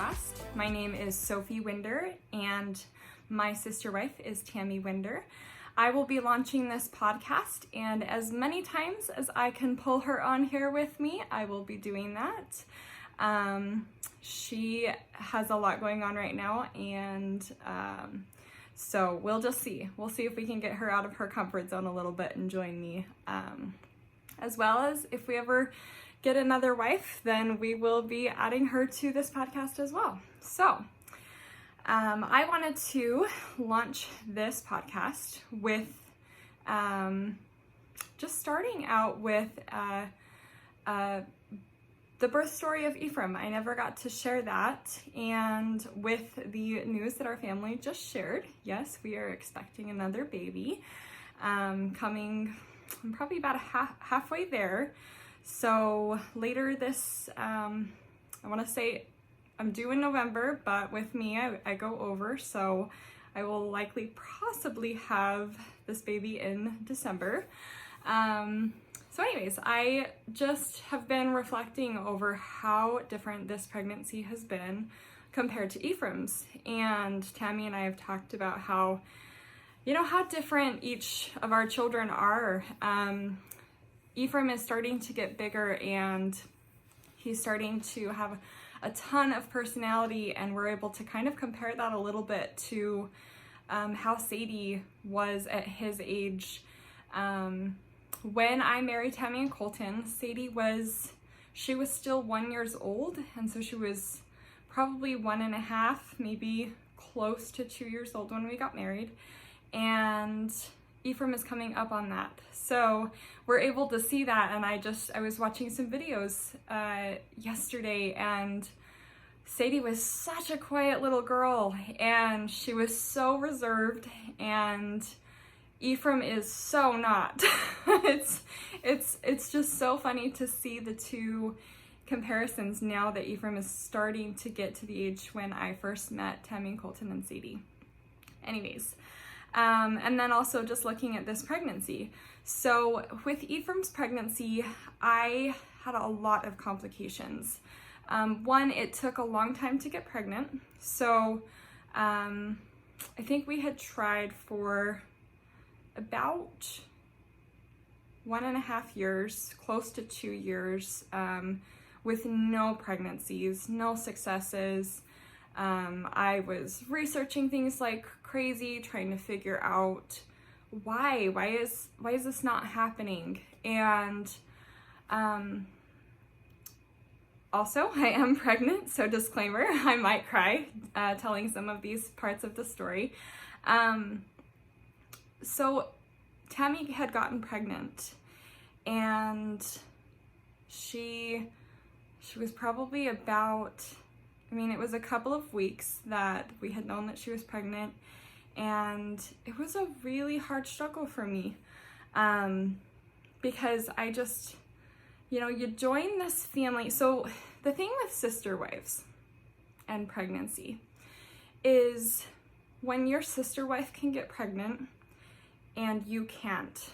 podcast. My name is Sophie Winder and my sister wife is Tammy Winder. I will be launching this podcast, and as many times as I can pull her on here with me, I will be doing that. She has a lot going on right now, and so we'll just see. We'll see if we can get her out of her comfort zone a little bit and join me. As well as if we ever get another wife, then we will be adding her to this podcast as well. So I wanted to launch this podcast with just starting out with the birth story of Ephraim. I never got to share that, and with the news that our family just shared, yes, we are expecting another baby coming. I'm probably about halfway there. So later this, I want to say I'm due in November, but with me, I go over. So I will likely possibly have this baby in December. So anyways, I just have been reflecting over how different this pregnancy has been compared to Ephraim's. And Tammy and I have talked about how, how different each of our children are. Ephraim is starting to get bigger, and he's starting to have a ton of personality, and we're able to kind of compare that a little bit to how Sadie was at his age. When I married Tammy and Colton, Sadie was still 1 year old, and so she was probably 1.5, maybe close to 2 years old when we got married. And Ephraim is coming up on that. So we're able to see that, and I was watching some videos yesterday, and Sadie was such a quiet little girl, and she was so reserved, and Ephraim is so not. It's just so funny to see the two comparisons now that Ephraim is starting to get to the age when I first met Tammy and Colton and Sadie. Anyways, and then also just looking at this pregnancy. So with Ephraim's pregnancy, I had a lot of complications. One, it took a long time to get pregnant. So I think we had tried for about 1.5 years, close to 2 years, with no pregnancies, no successes. I was researching things like crazy, trying to figure out why is this not happening? And also I am pregnant, so disclaimer, I might cry telling some of these parts of the story. So Tammy had gotten pregnant, and she was probably about, it was a couple of weeks that we had known that she was pregnant, and it was a really hard struggle for me, because I just, you join this family. So the thing with Sisterwives and pregnancy is when your sister wife can get pregnant and you can't,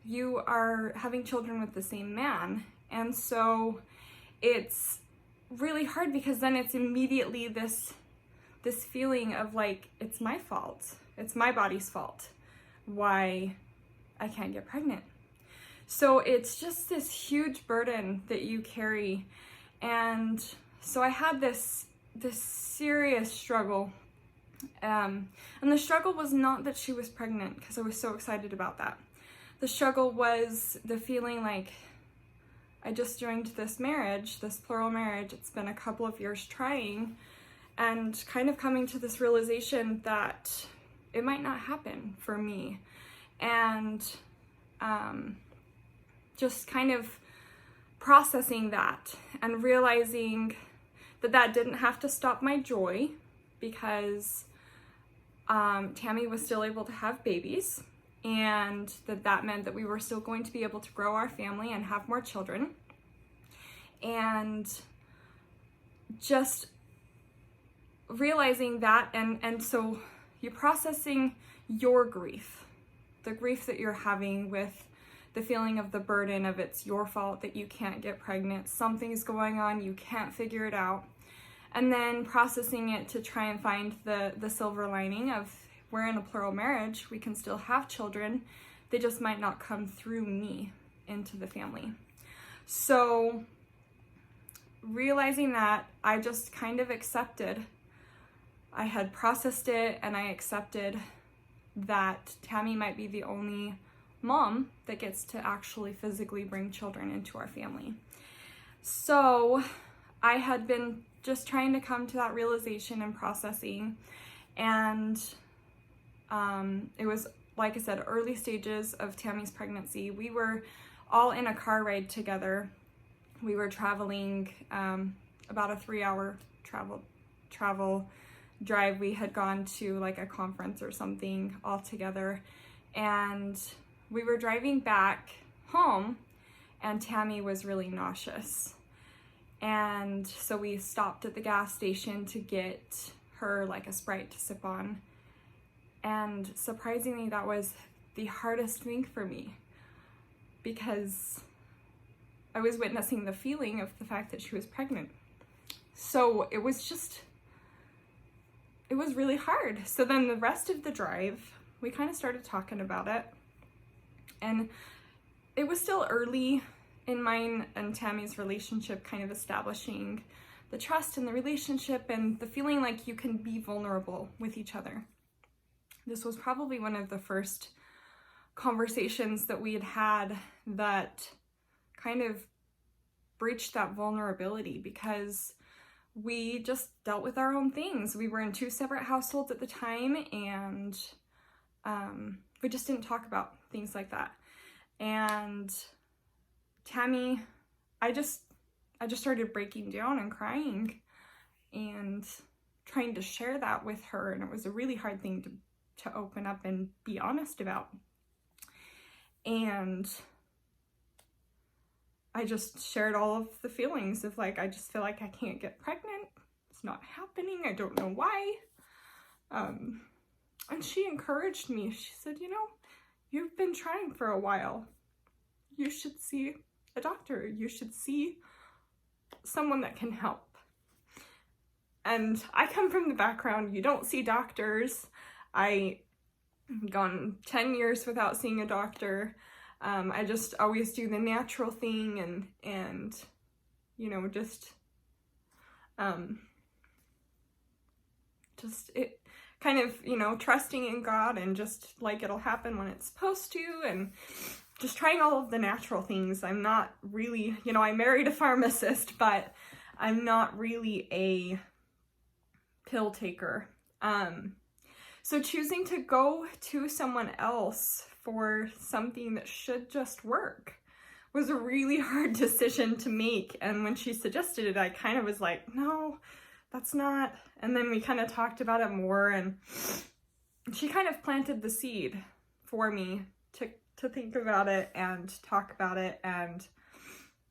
you are having children with the same man, and so it's really hard, because then it's immediately this feeling of like, it's my fault, it's my body's fault why I can't get pregnant. So it's just this huge burden that you carry. And so I had this serious struggle, and the struggle was not that she was pregnant, because I was so excited about that. The struggle was the feeling like, I just joined this marriage, this plural marriage. It's been a couple of years trying, and kind of coming to this realization that it might not happen for me. And just kind of processing that and realizing that didn't have to stop my joy, because Tammy was still able to have babies, and that meant that we were still going to be able to grow our family and have more children. And just realizing that, and so you're processing your grief, the grief that you're having with the feeling of the burden of it's your fault that you can't get pregnant, something's going on, you can't figure it out. and then processing it to try and find the silver lining of we're in a plural marriage, we can still have children, they just might not come through me into the family. So realizing that, I just kind of accepted. I had processed it, and I accepted that Tammy might be the only mom that gets to actually physically bring children into our family. So I had been just trying to come to that realization and processing, and it was, like I said, early stages of Tammy's pregnancy. We were all in a car ride together. We were traveling about a 3-hour travel drive. We had gone to like a conference or something all together, and we were driving back home, and Tammy was really nauseous. And so we stopped at the gas station to get her like a Sprite to sip on. And surprisingly, that was the hardest thing for me, because I was witnessing the feeling of the fact that she was pregnant. So it was really hard. So then the rest of the drive, we kind of started talking about it. And it was still early in mine and Tammy's relationship, kind of establishing the trust in the relationship and the feeling like you can be vulnerable with each other. This was probably one of the first conversations that we had had that kind of breached that vulnerability, because we just dealt with our own things. We were in 2 separate households at the time, and we just didn't talk about things like that. And Tammy, I just started breaking down and crying and trying to share that with her, and it was a really hard thing to open up and be honest about. And I just shared all of the feelings of like, I just feel like I can't get pregnant. It's not happening. I don't know why. And she encouraged me. She said, you've been trying for a while. You should see a doctor. You should see someone that can help. And I come from the background, you don't see doctors. I gone 10 years without seeing a doctor. I just always do the natural thing, and just it kind of, trusting in God, and just like it'll happen when it's supposed to, and just trying all of the natural things. I'm not really, I married a pharmacist, but I'm not really a pill taker. So choosing to go to someone else for something that should just work was a really hard decision to make. And when she suggested it, I kind of was like, no, that's not. And then we kind of talked about it more, and she kind of planted the seed for me to think about it and talk about it, and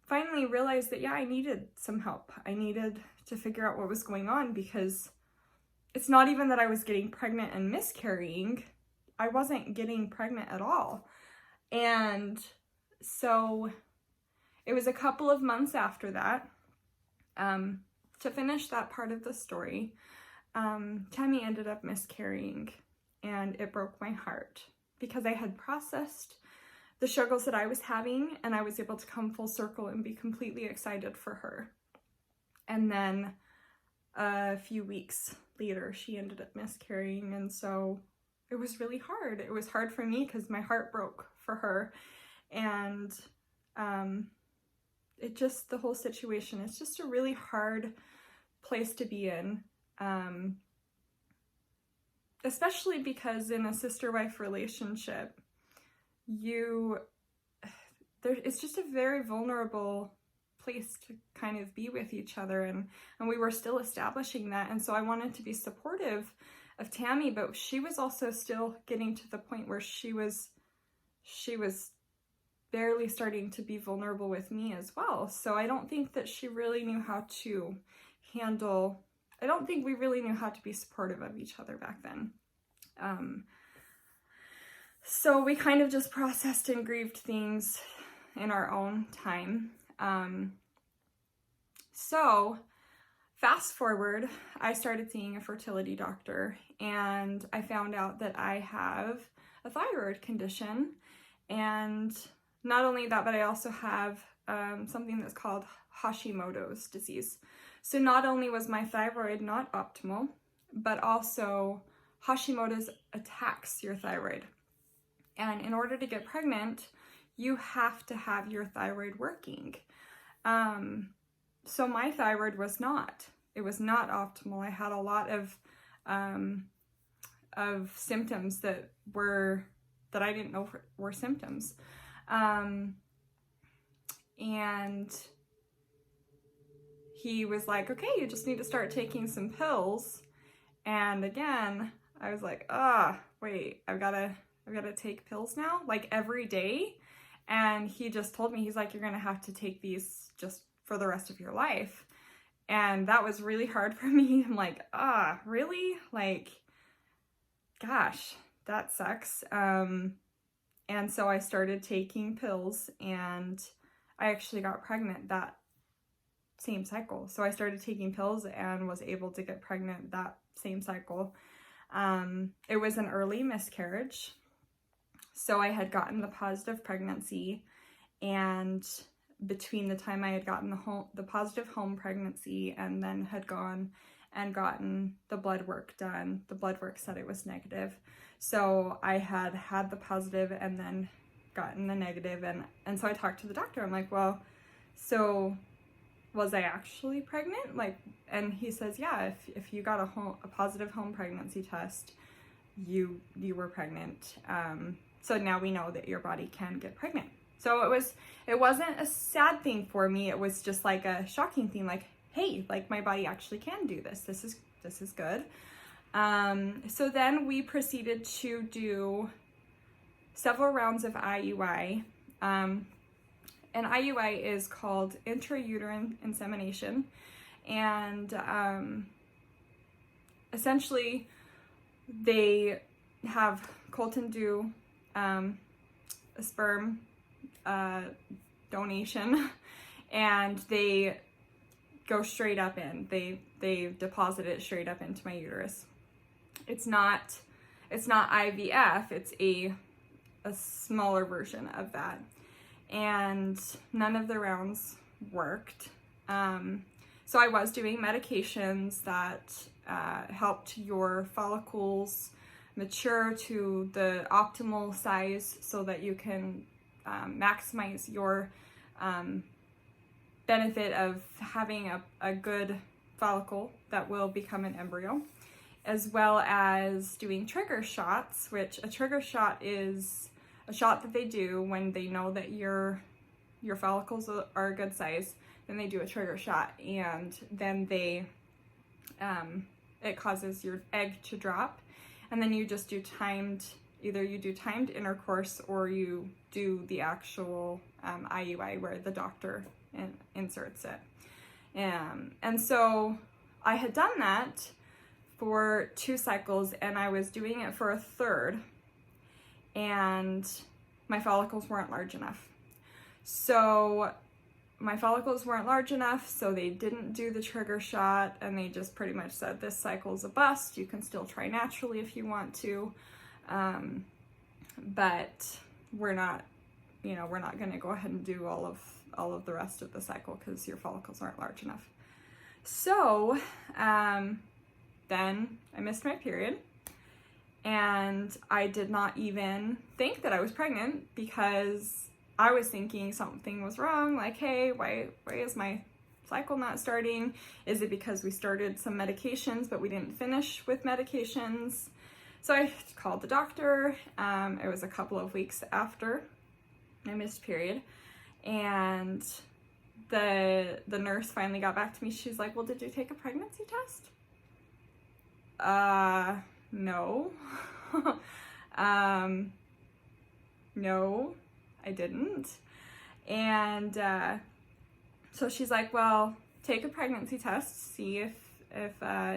finally realized that, yeah, I needed some help. I needed to figure out what was going on, because it's not even that I was getting pregnant and miscarrying. I wasn't getting pregnant at all. And so it was a couple of months after that, to finish that part of the story, Tammy ended up miscarrying, and it broke my heart, because I had processed the struggles that I was having, and I was able to come full circle and be completely excited for her. And then a few weeks later, she ended up miscarrying, and so it was really hard. It was hard for me because my heart broke for her, and the whole situation, it's just a really hard place to be in, especially because in a sister-wife relationship, it's just a very vulnerable place to kind of be with each other, and we were still establishing that. And so I wanted to be supportive of Tammy, but she was also still getting to the point where she was barely starting to be vulnerable with me as well. So I don't think that she really knew how to handle, I don't think we really knew how to be supportive of each other back then. So we kind of just processed and grieved things in our own time. So Fast forward, I started seeing a fertility doctor, and I found out that I have a thyroid condition. And not only that, but I also have something that's called Hashimoto's disease. So not only was my thyroid not optimal, but also Hashimoto's attacks your thyroid. And in order to get pregnant, you have to have your thyroid working. So my thyroid was not. It was not optimal. I had a lot of symptoms that I didn't know were symptoms. And he was like, okay, you just need to start taking some pills. And again, I was like, wait, I've gotta take pills now, like every day. And he just told me, he's like, you're gonna have to take these just for the rest of your life. And that was really hard for me. I'm like, really? Like, gosh, that sucks. And so I started taking pills, and I actually got pregnant that same cycle. So I started taking pills and was able to get pregnant that same cycle. It was an early miscarriage. So I had gotten the positive pregnancy, and between the time I had gotten the positive home pregnancy and then had gone and gotten the blood work done, the blood work said it was negative. So I had the positive and then gotten the negative, and so I talked to the doctor. I'm like, well, so was I actually pregnant? Like, and he says, yeah, if you got a positive home pregnancy test, you were pregnant. So now we know that your body can get pregnant. So it wasn't a sad thing for me. It was just like a shocking thing. Like, hey, like my body actually can do this. This is good. So then we proceeded to do several rounds of IUI. And IUI is called intrauterine insemination. And essentially they have Colton do a sperm donation, and they go straight up in. They deposit it straight up into my uterus. It's not IVF, it's a smaller version of that. And none of the rounds worked. So I was doing medications that helped your follicles mature to the optimal size so that you can maximize your benefit of having a good follicle that will become an embryo, as well as doing trigger shots, which a trigger shot is a shot that they do when they know that your follicles are a good size. Then they do a trigger shot, and then they it causes your egg to drop, and then you just do either you do timed intercourse or you do the actual IUI where the doctor inserts it. And so I had done that for 2 cycles, and I was doing it for a third, and my follicles weren't large enough. So my follicles weren't large enough, so they didn't do the trigger shot, and they just pretty much said, this cycle's a bust. You can still try naturally if you want to, but we're not going to go ahead and do all of the rest of the cycle because your follicles aren't large enough. So then I missed my period, and I did not even think that I was pregnant because I was thinking something was wrong. Like, hey, why is my cycle not starting? Is it because we started some medications but we didn't finish with medications? So I called the doctor. It was a couple of weeks after my missed period, and the nurse finally got back to me. She's like, well, did you take a pregnancy test? No. No, I didn't. And so she's like, well, take a pregnancy test, see if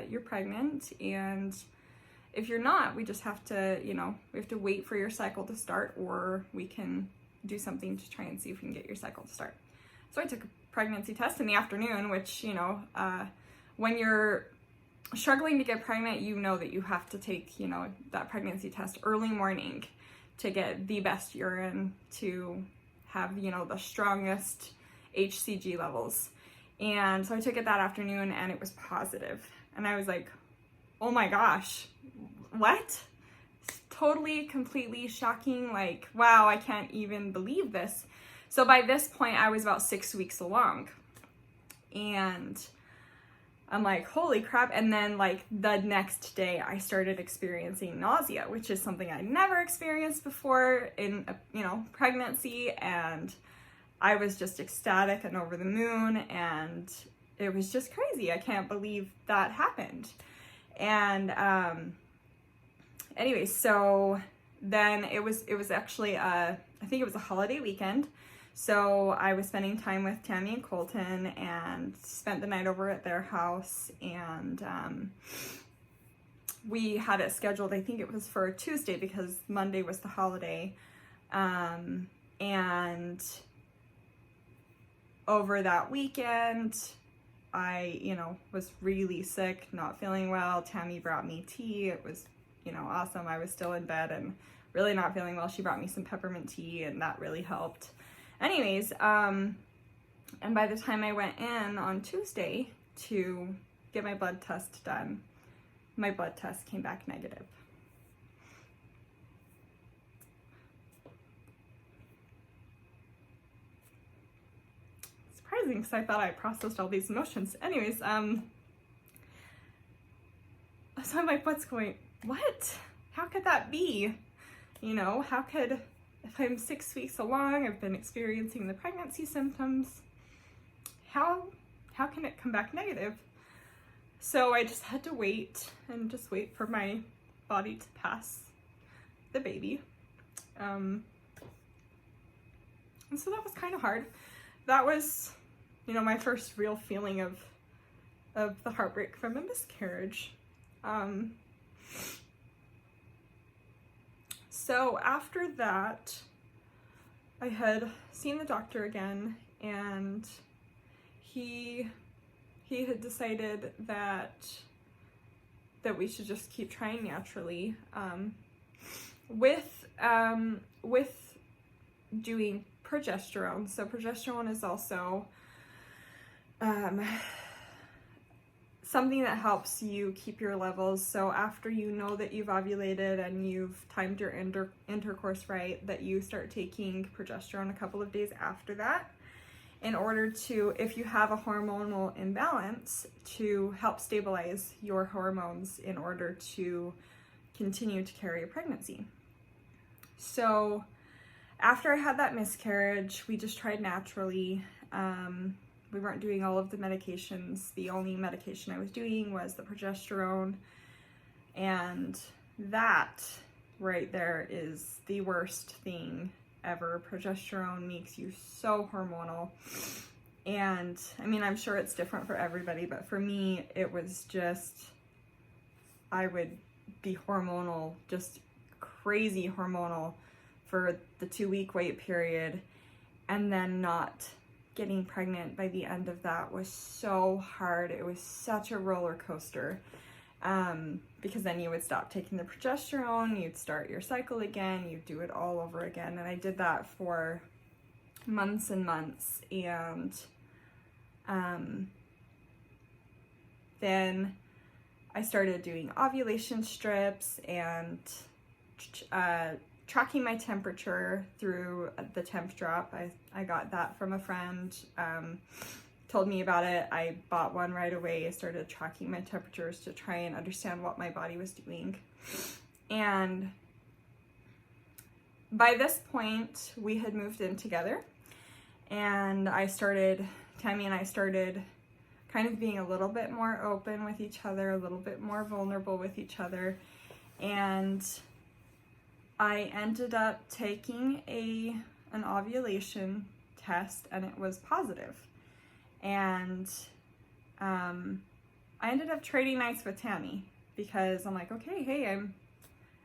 you're pregnant, and if you're not, we just have to, we have to wait for your cycle to start, or we can do something to try and see if we can get your cycle to start. So I took a pregnancy test in the afternoon, which, when you're struggling to get pregnant, you know that you have to take, you know, that pregnancy test early morning to get the best urine, to have, you know, the strongest HCG levels. And so I took it that afternoon and it was positive. And I was like, oh my gosh, what? Totally, completely shocking. Like, wow, I can't even believe this. So by this point, I was about 6 weeks along. And I'm like, holy crap. And then like the next day I started experiencing nausea, which is something I never experienced before in, you know, pregnancy. And I was just ecstatic and over the moon, and it was just crazy. I can't believe that happened. And anyway, so then it was actually I think it was a holiday weekend. So I was spending time with Tammy and Colton and spent the night over at their house, and we had it scheduled, I think it was for Tuesday because Monday was the holiday. And over that weekend, I, you know, was really sick, not feeling well. Tammy brought me tea. It was, you know, awesome. I was still in bed and really not feeling well. She brought me some peppermint tea and that really helped. Anyways, and by the time I went in on Tuesday to get my blood test done, my blood test came back negative. Surprising, because I thought I processed all these emotions. Anyways, so I'm like, what's going, what? How could that be? You know, how could, if I'm 6 weeks along, I've been experiencing the pregnancy symptoms, how can it come back negative? So I just had to wait for my body to pass the baby. And so that was kind of hard. That was, you know, my first real feeling of the heartbreak from a miscarriage. So after that, I had seen the doctor again, and he had decided that we should just keep trying naturally, with doing progesterone. So progesterone is also something that helps you keep your levels. So after you know that you've ovulated and you've timed your intercourse right, that you start taking progesterone a couple of days after that, in order to, if you have a hormonal imbalance, to help stabilize your hormones in order to continue to carry a pregnancy. So after I had that miscarriage, we just tried naturally. We weren't doing all of the medications. The only medication I was doing was the progesterone. And that right there is the worst thing ever. Progesterone makes you so hormonal. And I mean, I'm sure it's different for everybody, but for me, it was just, I would be hormonal, just crazy hormonal for the 2-week wait period, and then not getting pregnant by the end of that was so hard. It was such a roller coaster, because then you would stop taking the progesterone, you'd start your cycle again, you'd do it all over again. And I did that for months and months. And then I started doing ovulation strips and tracking my temperature through the temp drop. I got that from a friend, told me about it. I bought one right away. I started tracking my temperatures to try and understand what my body was doing. And by this point, we had moved in together, and Tammy and I started kind of being a little bit more open with each other, a little bit more vulnerable with each other. And I ended up taking an ovulation test, and it was positive. And I ended up trading nights with Tammy, because I'm like, okay, hey,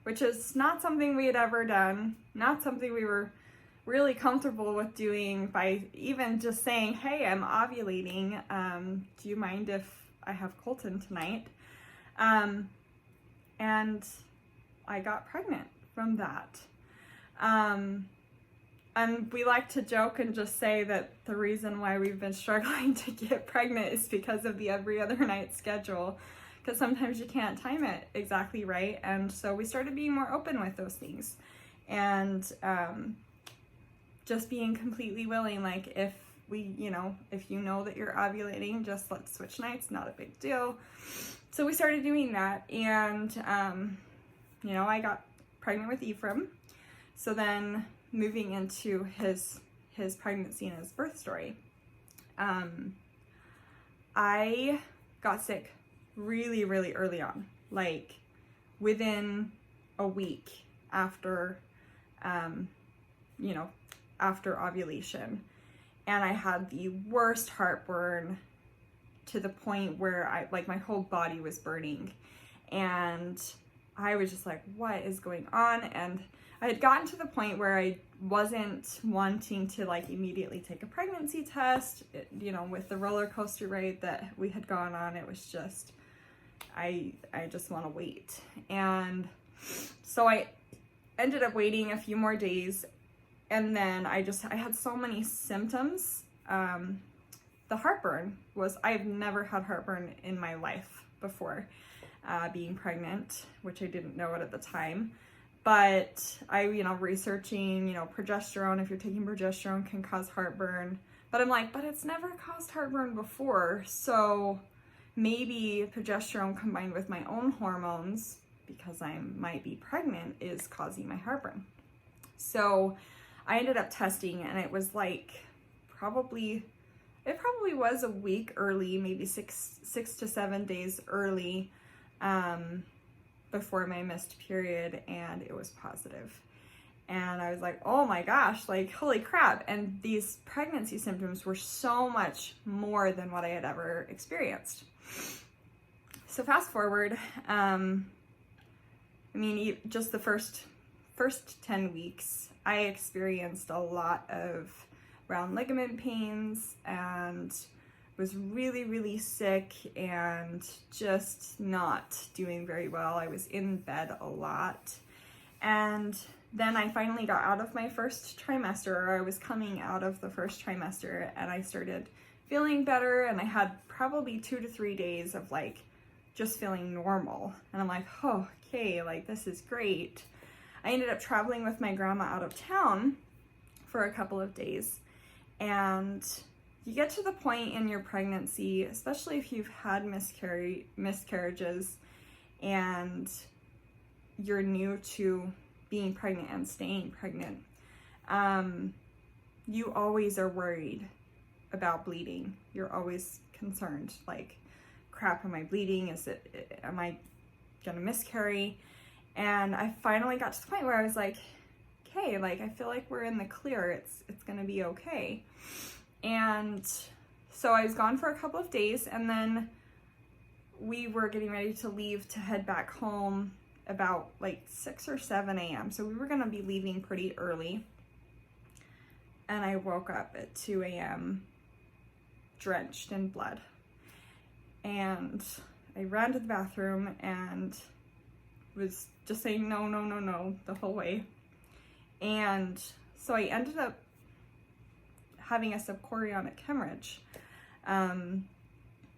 which is not something we had ever done, not something we were really comfortable with doing, by even just saying, hey, I'm ovulating. Do you mind if I have Colton tonight. And I got pregnant from that. And we like to joke and just say that the reason why we've been struggling to get pregnant is because of the every other night schedule, because sometimes you can't time it exactly right. And so we started being more open with those things, and just being completely willing, like if you know that you're ovulating, just let's switch nights, not a big deal. So we started doing that, and I got pregnant with Ephraim. So then moving into his pregnancy and his birth story, I got sick really, really early on, like within a week after, after ovulation. And I had the worst heartburn, to the point where my whole body was burning. And I was just like, what is going on? And I had gotten to the point where I wasn't wanting to immediately take a pregnancy test. With the roller coaster ride that we had gone on, it was just, I just want to wait. And so I ended up waiting a few more days, and then I had so many symptoms. The heartburn was, I've never had heartburn in my life before being pregnant, which I didn't know it at the time. But I, researching, progesterone, if you're taking progesterone, can cause heartburn. But I'm like, but it's never caused heartburn before. So maybe progesterone combined with my own hormones, because I might be pregnant, is causing my heartburn. So I ended up testing, and it was probably was a week early, maybe six to 7 days early, before my missed period, and it was positive. And I was like, oh my gosh, holy crap. And these pregnancy symptoms were so much more than what I had ever experienced. So fast forward, just the first 10 weeks, I experienced a lot of round ligament pains and was really, really sick and just not doing very well. I was in bed a lot. And then I finally got out of my first trimester, or I was coming out of the first trimester, and I started feeling better, and I had probably 2 to 3 days of just feeling normal. And I'm like, oh, okay, this is great. I ended up traveling with my grandma out of town for a couple of days, and you get to the point in your pregnancy, especially if you've had miscarriages and you're new to being pregnant and staying pregnant, you always are worried about bleeding. You're always concerned, crap, am I bleeding? Am I gonna miscarry? And I finally got to the point where I was like, okay, I feel like we're in the clear. It's gonna be okay. And so I was gone for a couple of days, and then we were getting ready to leave to head back home about 6 or 7 a.m. So we were gonna be leaving pretty early. And I woke up at 2 a.m. drenched in blood. And I ran to the bathroom and was just saying no, no, no, no the whole way. And so I ended up having a subchorionic hemorrhage.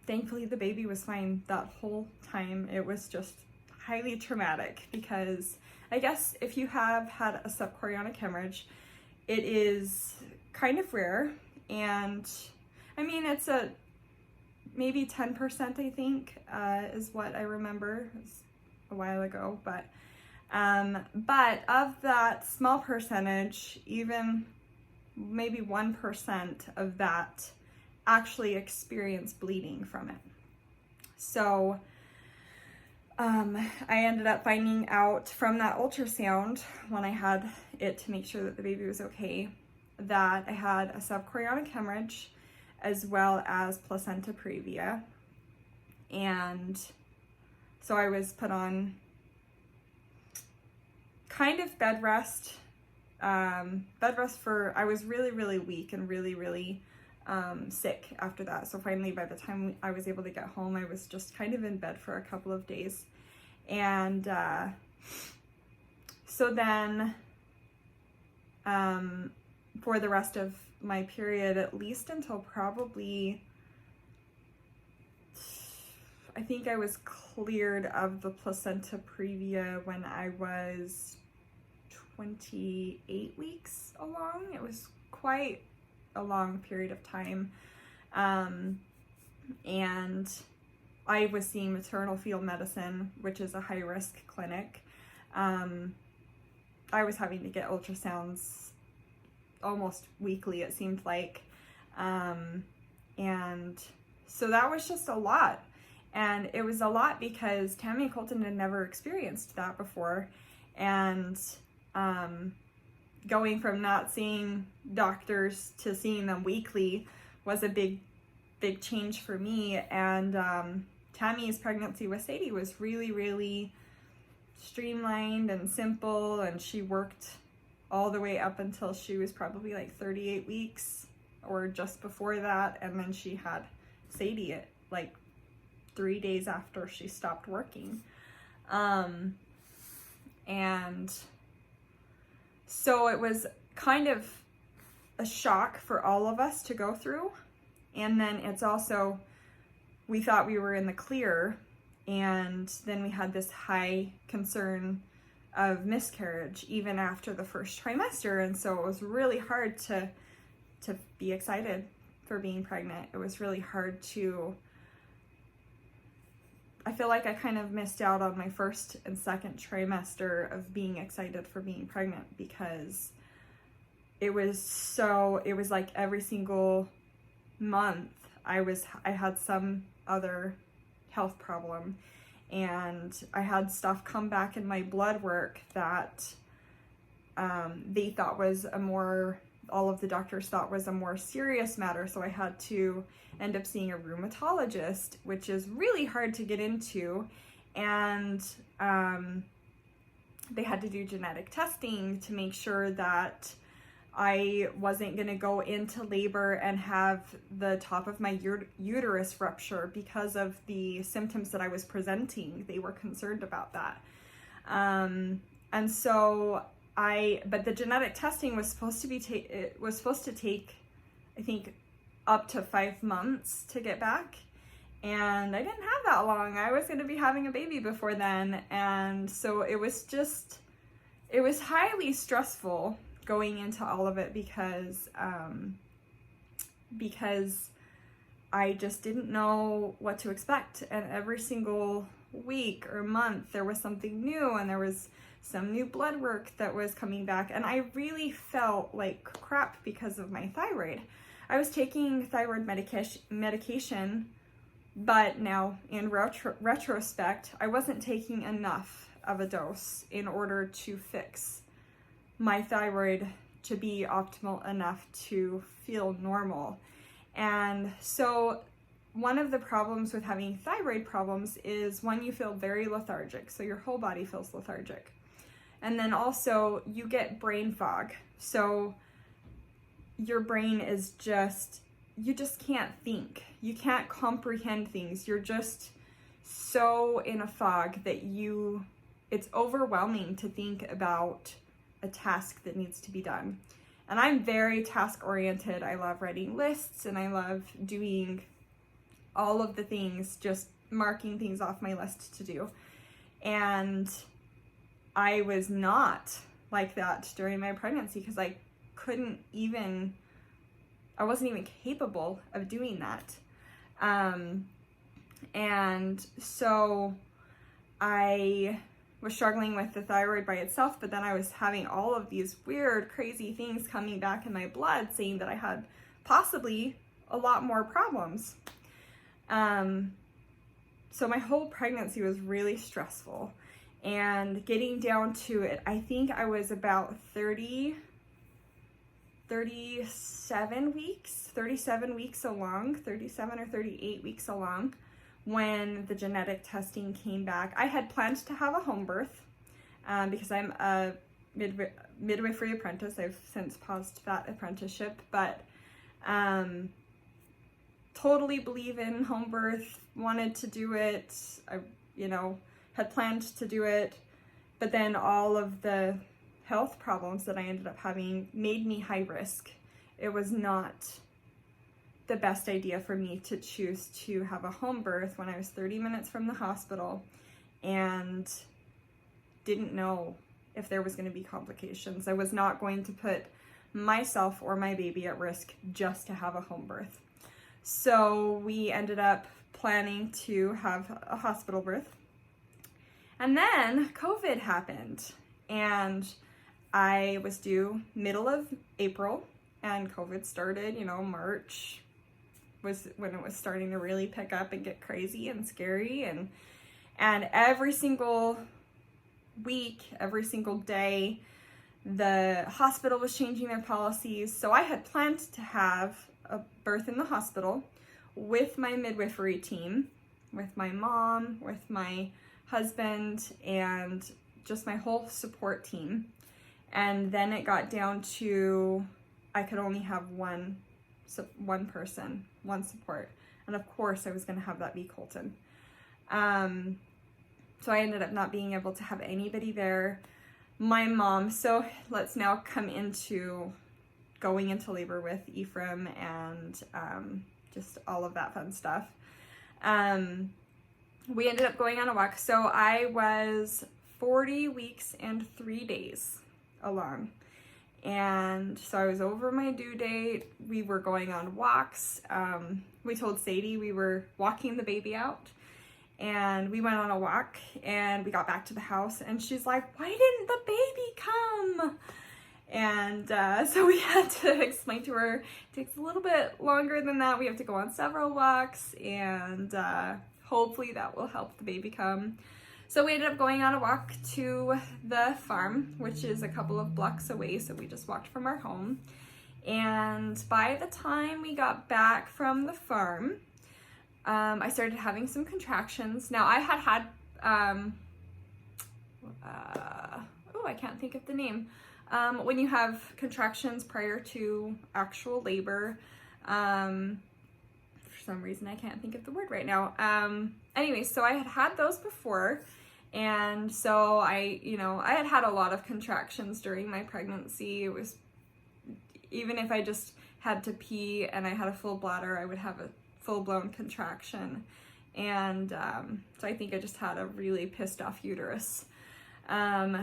Thankfully, the baby was fine that whole time. It was just highly traumatic, because I guess if you have had a subchorionic hemorrhage, it is kind of rare. And it's maybe 10%, I think, is what I remember. It was a while ago, but of that small percentage, even maybe 1% of that actually experience bleeding from it. So I ended up finding out from that ultrasound, when I had it to make sure that the baby was okay, that I had a subchorionic hemorrhage as well as placenta previa. And so I was put on kind of bed rest for, I was really, really weak and really, really sick after that. So finally, by the time I was able to get home, I was just kind of in bed for a couple of days. And so then for the rest of my period, at least until probably, I think I was cleared of the placenta previa when I was 28 weeks along. It was quite a long period of time. And I was seeing maternal fetal medicine, which is a high-risk clinic. I was having to get ultrasounds almost weekly, it seemed like. And so that was just a lot. And it was a lot because Tammy and Colton had never experienced that before. And going from not seeing doctors to seeing them weekly was a big change for me. And Tammy's pregnancy with Sadie was really, really streamlined and simple, and she worked all the way up until she was probably like 38 weeks or just before that, and then she had Sadie at like 3 days after she stopped working. And so it was kind of a shock for all of us to go through. And then it's also, we thought we were in the clear, and then we had this high concern of miscarriage even after the first trimester. And so it was really hard to be excited for being pregnant. It was really hard to, I feel like I kind of missed out on my first and second trimester of being excited for being pregnant, because it was like every single month I had some other health problem, and I had stuff come back in my blood work that they thought was all of the doctors thought was a more serious matter. So I had to end up seeing a rheumatologist, which is really hard to get into. And they had to do genetic testing to make sure that I wasn't going to go into labor and have the top of my uterus rupture because of the symptoms that I was presenting. They were concerned about that. And so but the genetic testing was supposed to take, I think, up to 5 months to get back. And I didn't have that long. I was going to be having a baby before then. And so it was highly stressful going into all of it, because I just didn't know what to expect. And every single week or month there was something new, and there was some new blood work that was coming back, and I really felt like crap because of my thyroid. I was taking thyroid medication, but now in retrospect, I wasn't taking enough of a dose in order to fix my thyroid to be optimal enough to feel normal. And so one of the problems with having thyroid problems is, one, you feel very lethargic. So your whole body feels lethargic. And then also you get brain fog. So your brain is you just can't think. You can't comprehend things. You're just so in a fog that it's overwhelming to think about a task that needs to be done. And I'm very task oriented. I love writing lists, and I love doing all of the things, just marking things off my list to do. And I was not like that during my pregnancy, because I wasn't even capable of doing that. And so I was struggling with the thyroid by itself, but then I was having all of these weird, crazy things coming back in my blood saying that I had possibly a lot more problems. So my whole pregnancy was really stressful. And getting down to it, I think I was about 37 weeks along, 37 or 38 weeks along, when the genetic testing came back. I had planned to have a home birth because I'm a midwifery apprentice. I've since paused that apprenticeship, but totally believe in home birth, wanted to do it. I, had planned to do it, but then all of the health problems that I ended up having made me high risk. It was not the best idea for me to choose to have a home birth when I was 30 minutes from the hospital and didn't know if there was going to be complications. I was not going to put myself or my baby at risk just to have a home birth. So we ended up planning to have a hospital birth. And then COVID happened, and I was due middle of April, and COVID started, March was when it was starting to really pick up and get crazy and scary, and every single week, every single day, the hospital was changing their policies. So I had planned to have a birth in the hospital with my midwifery team, with my mom, with my husband, and just my whole support team. And then it got down to I could only have one person, one support. And of course I was going to have that be Colton. So I ended up not being able to have anybody there. My mom, so let's now come into going into labor with Ephraim and just all of that fun stuff. We ended up going on a walk. So I was 40 weeks and 3 days along. And so I was over my due date. We were going on walks. We told Sadie we were walking the baby out. And we went on a walk and we got back to the house and she's like, "Why didn't the baby come?" And so we had to explain to her, it takes a little bit longer than that. We have to go on several walks, and hopefully that will help the baby come. So we ended up going on a walk to the farm, which is a couple of blocks away. So we just walked from our home. And by the time we got back from the farm, I started having some contractions. Now I had I can't think of the name. When you have contractions prior to actual labor, for some reason I can't think of the word right now. Anyway, so I had those before, and so I had a lot of contractions during my pregnancy. It was, even if I just had to pee and I had a full bladder, I would have a full-blown contraction, and so I think I just had a really pissed off uterus.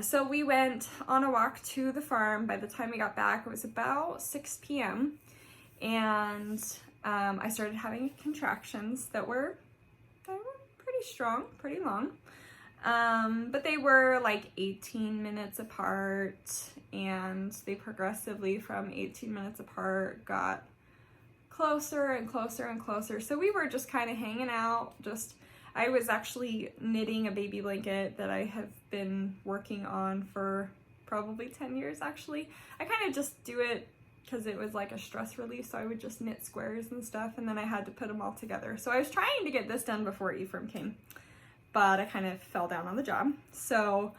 So we went on a walk to the farm. By the time we got back, it was about 6 p.m. and I started having contractions that were pretty strong, pretty long, but they were like 18 minutes apart, and they progressively from 18 minutes apart got closer and closer and closer. So we were just kind of hanging out. I was actually knitting a baby blanket that I have been working on for probably 10 years actually. I kind of just do it because it was like a stress relief, so I would just knit squares and stuff, and then I had to put them all together. So I was trying to get this done before Ephraim came, but I kind of fell down on the job. So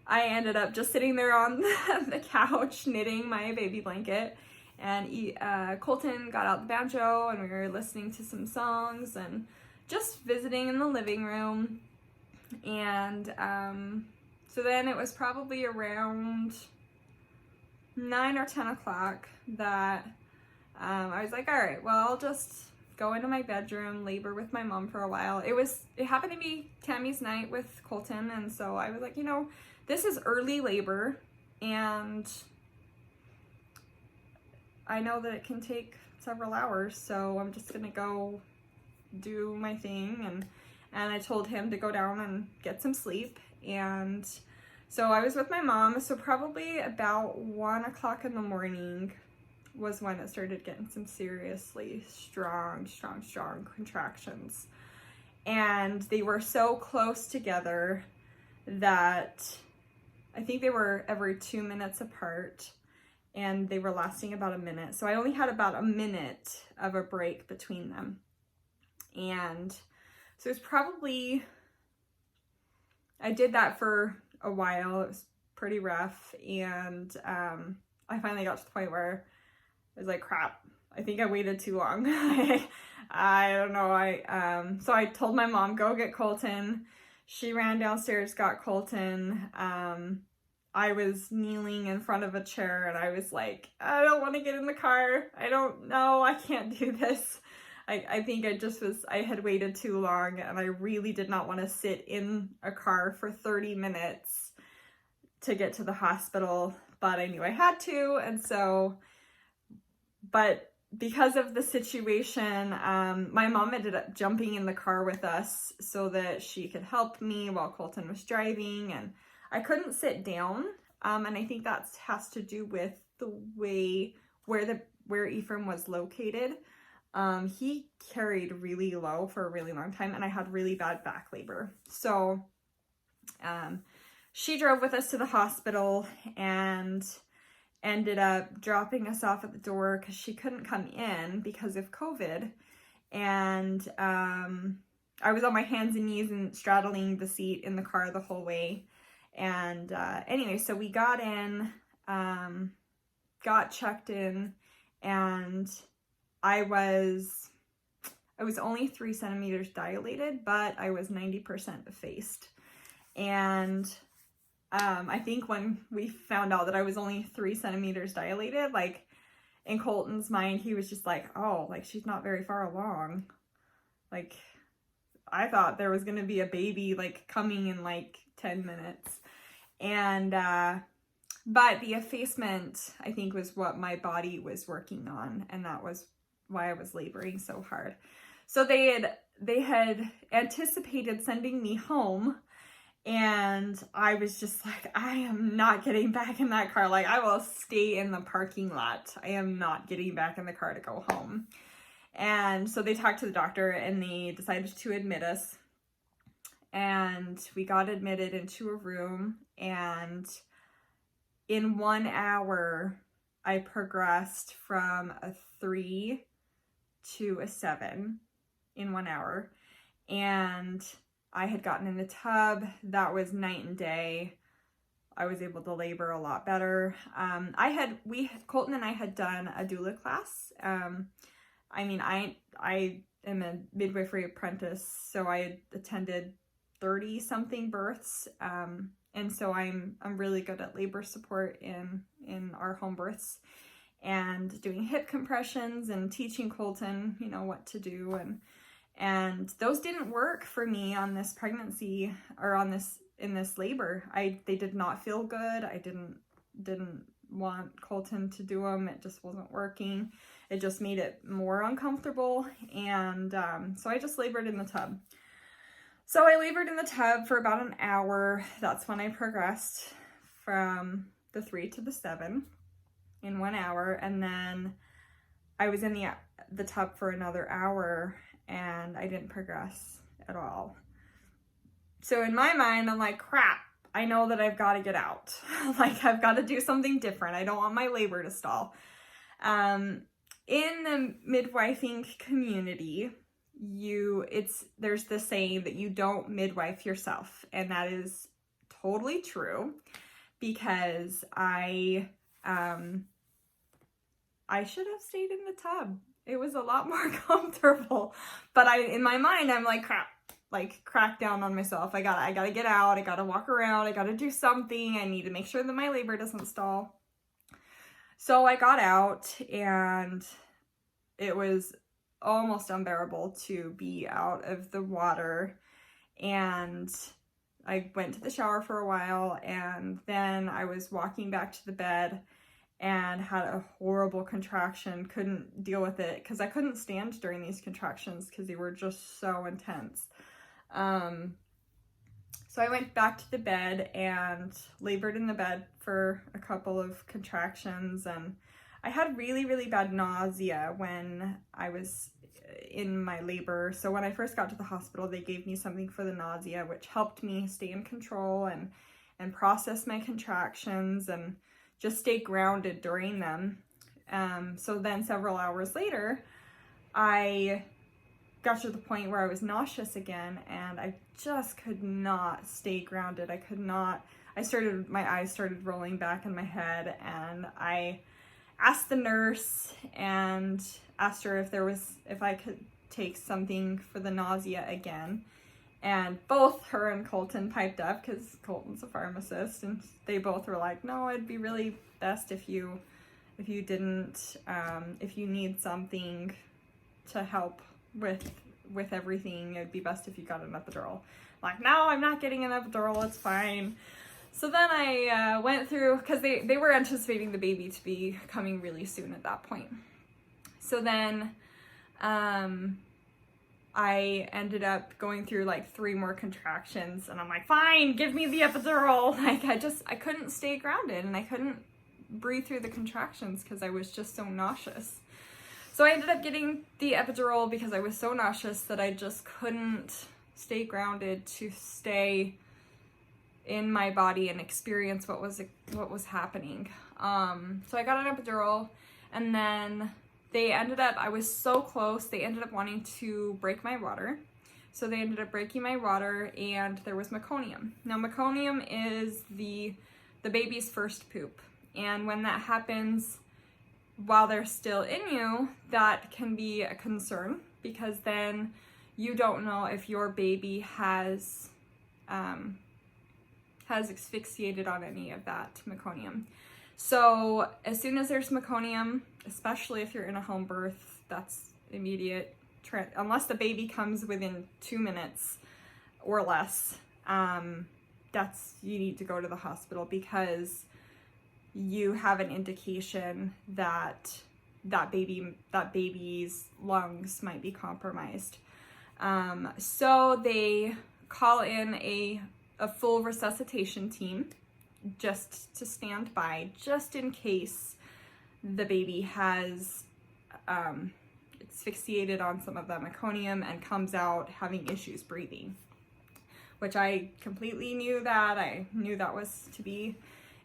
I ended up just sitting there on the couch knitting my baby blanket, and Colton got out the banjo and we were listening to some songs and just visiting in the living room. And so then it was probably around 9 or 10 o'clock that I was like, all right, well, I'll just go into my bedroom, labor with my mom for a while. It happened to be Tammy's night with Colton, and so I was like, this is early labor, and I know that it can take several hours, so I'm just gonna go do my thing. And I told him to go down and get some sleep. And so I was with my mom. So probably about 1 o'clock in the morning was when it started getting some seriously strong contractions. And they were so close together that I think they were every 2 minutes apart, and they were lasting about a minute. So I only had about a minute of a break between them. And so it was probably, I did that for a while. It was pretty rough. And I finally got to the point where I was like, crap, I think I waited too long. I don't know. So I told my mom, go get Colton. She ran downstairs, got Colton. I was kneeling in front of a chair and I was like, I don't want to get in the car. I don't know. I can't do this. I think I had waited too long and I really did not want to sit in a car for 30 minutes to get to the hospital, but I knew I had to. And so, but because of the situation, my mom ended up jumping in the car with us so that she could help me while Colton was driving, and I couldn't sit down. And I think that has to do with the way where Ephraim was located. He carried really low for a really long time and I had really bad back labor. So, she drove with us to the hospital and ended up dropping us off at the door because she couldn't come in because of COVID. And, I was on my hands and knees and straddling the seat in the car the whole way. And, anyway, so we got in, got checked in, and I was only 3 centimeters dilated, but I was 90% effaced. And I think when we found out that I was only 3 centimeters dilated, like in Colton's mind, he was just like, oh, like she's not very far along. Like I thought there was going to be a baby like coming in like 10 minutes. And, but the effacement, I think, was what my body was working on. And that was why I was laboring so hard. So they had anticipated sending me home, and I was just like, I am not getting back in that car. Like, I will stay in the parking lot. I am not getting back in the car to go home. And so they talked to the doctor and they decided to admit us. And we got admitted into a room, and in 1 hour, I progressed from a 3 to a 7 in 1 hour. And I had gotten in the tub. That was night and day. I was able to labor a lot better. Colton and I had done a doula class. I mean, I am a midwifery apprentice, so I had attended 30 something births. And so I'm really good at labor support in our home births, and doing hip compressions and teaching Colton, you know, what to do. And those didn't work for me on this pregnancy or in this labor. They did not feel good. I didn't want Colton to do them. It just wasn't working. It just made it more uncomfortable. And so I just labored in the tub. So I labored in the tub for about an hour. That's when I progressed from the 3 to the 7 in 1 hour. And then I was in the tub for another hour and I didn't progress at all. So in my mind, I'm like, crap, I know that I've got to get out. Like, I've got to do something different. I don't want my labor to stall. In the midwifing community, there's this saying that you don't midwife yourself, and that is totally true, because I should have stayed in the tub. It was a lot more comfortable, but in my mind, I'm like, crap, like crack down on myself. I gotta get out. I gotta walk around. I gotta do something. I need to make sure that my labor doesn't stall. So I got out, and it was almost unbearable to be out of the water. And I went to the shower for a while, and then I was walking back to the bed and had a horrible contraction. Couldn't deal with it because I couldn't stand during these contractions because they were just so intense. So I went back to the bed and labored in the bed for a couple of contractions, and I had really, really bad nausea when I was in my labor. So when I first got to the hospital, they gave me something for the nausea, which helped me stay in control and process my contractions and just stay grounded during them. So then several hours later, I got to the point where I was nauseous again, and I just could not stay grounded. My eyes started rolling back in my head, and I asked the nurse and asked her if I could take something for the nausea again. And both her and Colton piped up, because Colton's a pharmacist, and they both were like, no, it'd be really best if you didn't, if you need something to help with everything, it'd be best if you got an epidural. Like, no, I'm not getting an epidural, it's fine. So then I went through, because they were anticipating the baby to be coming really soon at that point. So then I ended up going through like 3 more contractions, and I'm like, fine, give me the epidural. Like, I couldn't stay grounded, and I couldn't breathe through the contractions because I was just so nauseous. So I ended up getting the epidural because I was so nauseous that I just couldn't stay grounded to stay in my body and experience what was happening. So I got an epidural, and then I was so close, they ended up wanting to break my water. So they ended up breaking my water, and there was meconium. Now, meconium is the baby's first poop. And when that happens while they're still in you, that can be a concern, because then you don't know if your baby has asphyxiated on any of that meconium. So as soon as there's meconium, especially if you're in a home birth, that's immediate, unless the baby comes within 2 minutes or less, you need to go to the hospital, because you have an indication that baby's lungs might be compromised. So they call in a full resuscitation team just to stand by, just in case the baby has asphyxiated on some of that meconium and comes out having issues breathing, which I completely knew that. I knew that was to be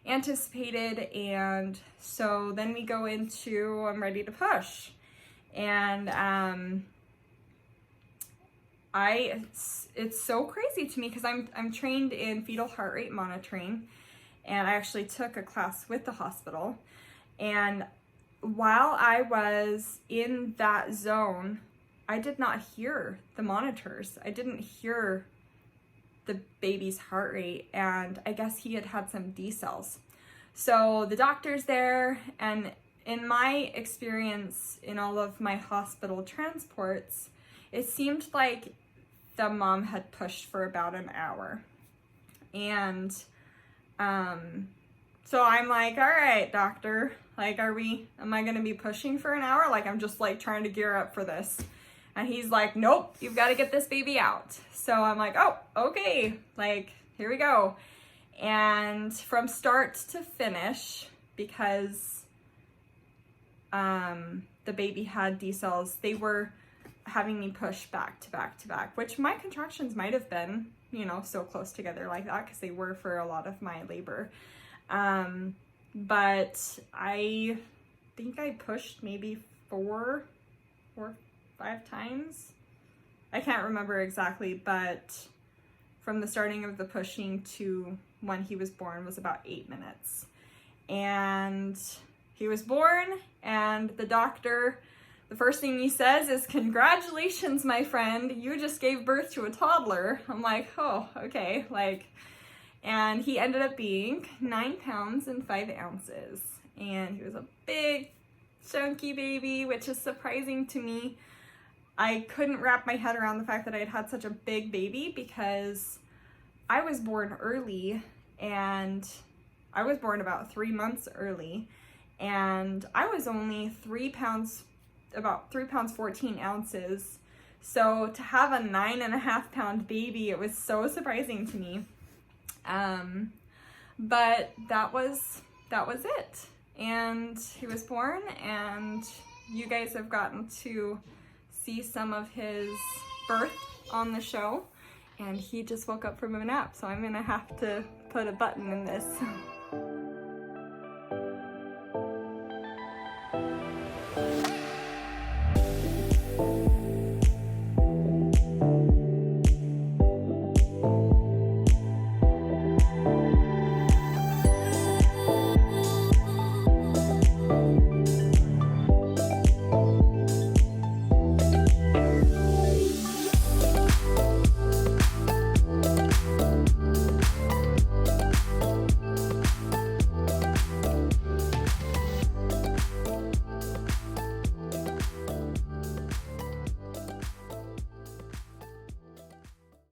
anticipated. And so then we go into, I'm ready to push. And it's so crazy to me, because I'm trained in fetal heart rate monitoring, and I actually took a class with the hospital. And while I was in that zone, I did not hear the monitors. I didn't hear the baby's heart rate, and I guess he had some decels. So the doctor's there, and in my experience in all of my hospital transports, it seemed like the mom had pushed for about an hour. And so I'm like, all right, doctor, like, am I gonna be pushing for an hour? Like, I'm just like trying to gear up for this. And he's like, nope, you've got to get this baby out. So I'm like, oh, okay, like, here we go. And from start to finish, because the baby had decels, they were having me push back to back to back, which my contractions might have been, so close together like that, because they were for a lot of my labor. But I think I pushed maybe 4 or 5 times. I can't remember exactly, but from the starting of the pushing to when he was born was about 8 minutes. And he was born, and the doctor, the first thing he says is, "Congratulations, my friend, you just gave birth to a toddler." I'm like, oh, okay, and he ended up being 9 pounds and 5 ounces. And he was a big, chunky baby, which is surprising to me. I couldn't wrap my head around the fact that I had had such a big baby, because I was born early, and I was born about 3 months early, and I was only 3 pounds, about 3 pounds 14 ounces. So to have a 9.5 pound baby, it was so surprising to me. But that was it. And he was born, and you guys have gotten to see some of his birth on the show, and he just woke up from a nap, so I'm gonna have to put a button in this.